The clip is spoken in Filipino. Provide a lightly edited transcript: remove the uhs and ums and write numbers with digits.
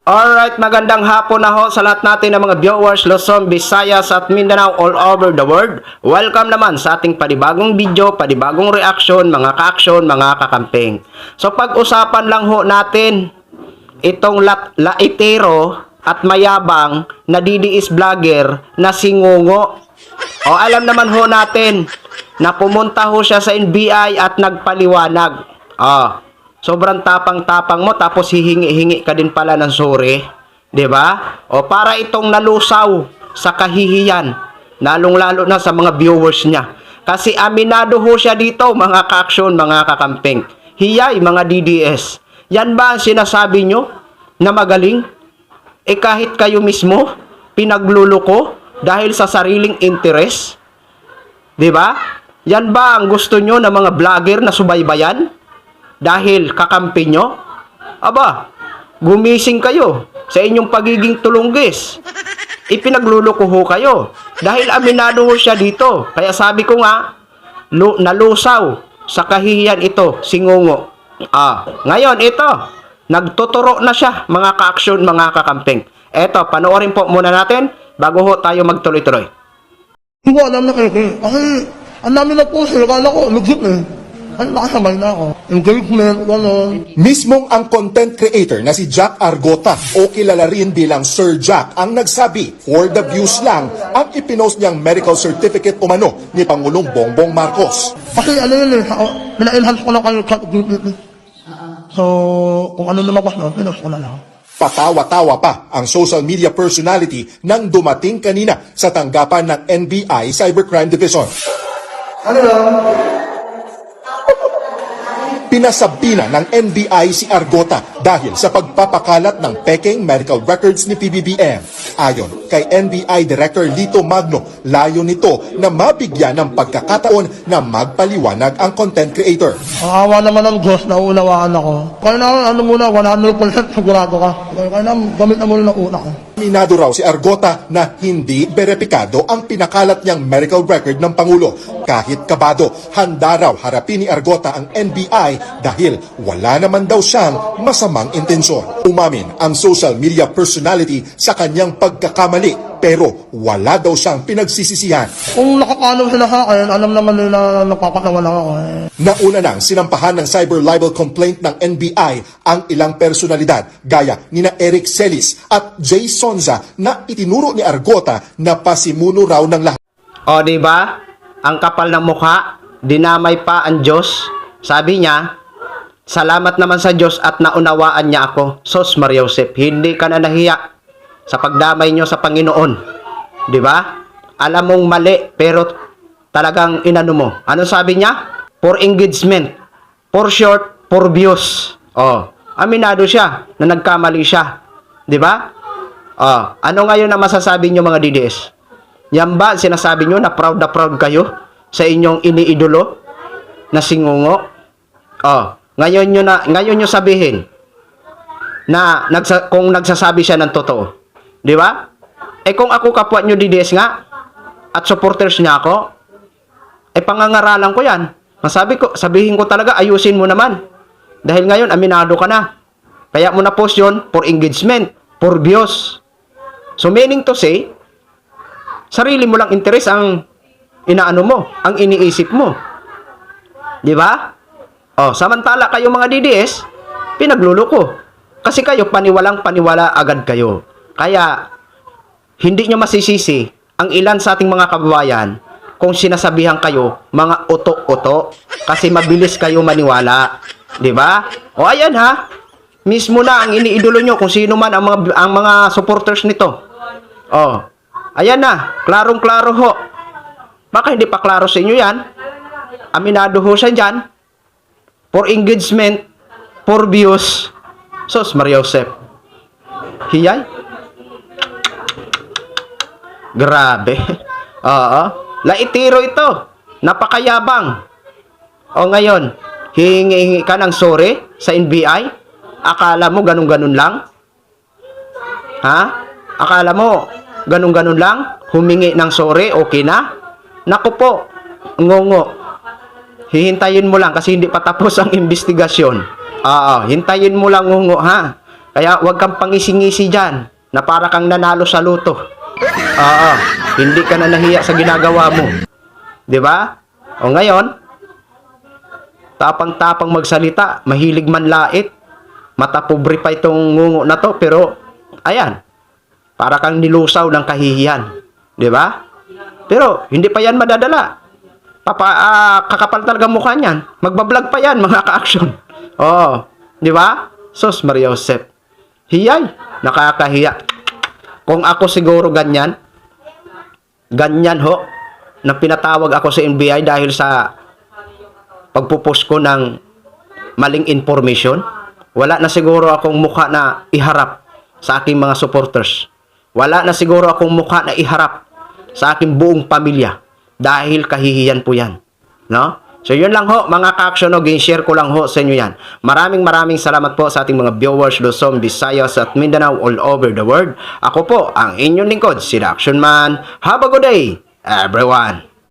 Alright, magandang hapon na ho sa lahat natin ng mga viewers Luzon, Visayas at Mindanao all over the world. Welcome naman sa ating panibagong video, panibagong reaction, mga ka-action, mga kakamping. So pag-usapan lang ho natin itong laitero at mayabang na DDS vlogger na si Ngungo. O alam naman ho natin na pumunta ho siya sa NBI at nagpaliwanag. Sobrang tapang-tapang mo tapos hihingi-hingi ka din pala ng sorry, 'di ba? O para itong nalusaw sa kahihiyan, lalong-lalo na sa mga viewers niya. Kasi aminado ho siya dito, mga ka-action, mga kakamping. Hiyay, mga DDS. Yan ba ang sinasabi nyo na magaling? Kahit kayo mismo pinagluluko dahil sa sariling interes? 'Di ba? Yan ba ang gusto nyo ng mga vlogger na subaybayan? Dahil kakampi nyo? Aba, gumising kayo sa inyong pagiging tulunggis. Ipinagluluko ho kayo. Dahil aminado ho siya dito. Kaya sabi ko nga, nalusaw sa kahihiyan ito, si Ngungo. Ngayon, ito, nagtuturo na siya, mga ka-action, mga kakamping. Ito, panoorin po muna natin bago ho tayo magtuloy-tuloy. Hindi ko alam na kasi ang dami na po sila, kala ko, nag-zip Ay, nakasabay na ako. Engagement, gano'n. Mismong ang content creator na si Jack Argota o kilala rin bilang Sir Jack ang nagsabi for the views lang ang ipinost niyang medical certificate umano ni Pangulong Bongbong Marcos. Kasi ano yun nila-enhance ko lang kayo chat GPT. So, kung ano lumabas na, pinost ko na lang. Patawa-tawa pa ang social media personality nang dumating kanina sa tanggapan ng NBI Cybercrime Division. Ano lang? Pinasabina ng NBI si Argota dahil sa pagpapakalat ng peking medical records ni PBBM. Ayon kay NBI Director Lito Magno, layo nito na mabigyan ng pagkakataon na magpaliwanag ang content creator. Ang awa naman ng Diyos, nauunawaan ako. Kaya na, ano muna, 100% sigurado ka. Kaya na, gamit na muna ng una ko. Minado raw si Argota na hindi beripikado ang pinakalat niyang medical record ng Pangulo. Kahit kabado, handa raw harapin ni Argota ang NBI dahil wala naman daw siyang masamang intensyon. Umamin ang social media personality sa kanyang pagkakamali pero wala daw siyang pinagsisisihan. Kung nakapanaw sila sa akin, alam naman nila na napapatawa lang ako. Nauna nang sinampahan ng cyber libel complaint ng NBI ang ilang personalidad gaya nina Eric Celis at Jay Sonza na itinuro ni Argota na pasimuno raw ng lahat. O, di ba? Ang kapal ng mukha, dinamay pa ang Diyos. Sabi niya, salamat naman sa Diyos at naunawaan niya ako. Sos Maria Josep, hindi ka na nahiya sa pagdamay niyo sa Panginoon. Di ba? Alam mong mali, pero talagang inano mo. Ano sabi niya? For engagement. For short, for views. Aminado siya na nagkamali siya. Di ba? Ano ngayon na masasabi niyo mga DDS? Yan ba sinasabi niyo na proud kayo sa inyong iniidolo na si Ngungo? Ngayon niyo sabihin na kung nagsasabi siya ng totoo. Di ba? Kung ako kapwa niyo DDS nga at supporters niya ako, pangangaralan ko yan. Sabihin ko talaga, ayusin mo naman. Dahil ngayon, aminado ka na. Kaya mo na post yun for engagement, for views. So, meaning to say, sarili mo lang interes ang inaano mo, ang iniisip mo. Di ba? Samantala kayo mga DDS, pinagluluko. Kasi kayo, paniwalang-paniwala agad kayo. Kaya, hindi nyo masisisi ang ilan sa ating mga kababayan kung sinasabihan kayo mga uto-uto kasi mabilis kayo maniwala. Di ba? Ayan ha. Mismo na ang iniidolo nyo kung sino man ang mga supporters nito. Ayan na. Klarong-klaro ho. Baka hindi pa klaro sa inyo yan. Aminado ho siya dyan. For engagement, for views. Sos Maria Josep. Hiyay. Grabe. Laitiro ito. Napakayabang. Ngayon, hihingi ka ng sorry sa NBI? Akala mo ganun-ganun lang? Ha? Akala mo ganun-ganun lang? Humingi ng sorry, okay na? Naku po, Ngungo. Hihintayin mo lang kasi hindi pa tapos ang investigasyon. Hintayin mo lang, Ngungo, ha? Kaya huwag kang pangisi-ngisi dyan na para kang nanalo sa luto. Oo, hindi ka na nahiya sa ginagawa mo. Di ba? O ngayon, tapang-tapang magsalita, mahilig manlait, mata pobre pa itong ngungo na to, pero ayan, para kang nilusaw ng kahihiyan. Di ba? Pero hindi pa yan madadala. Kakapal talaga mukha niyan. Magbablog pa yan, mga ka-action. Oo, di ba? Sus, Maria Josep. Hiyay, nakakahiya. Kung ako siguro ganyan ho, na pinatawag ako sa NBI dahil sa pagpupost ko ng maling information, wala na siguro akong mukha na iharap sa aking mga supporters. Wala na siguro akong mukha na iharap sa aking buong pamilya dahil kahihiyan po yan. No? So yun lang ho, mga ka-action, no, share ko lang ho sa inyo yan. Maraming salamat po sa ating mga viewers, Luzon, Visayas at Mindanao all over the world. Ako po ang inyong lingkod, si The Action Man. Have a good day, everyone!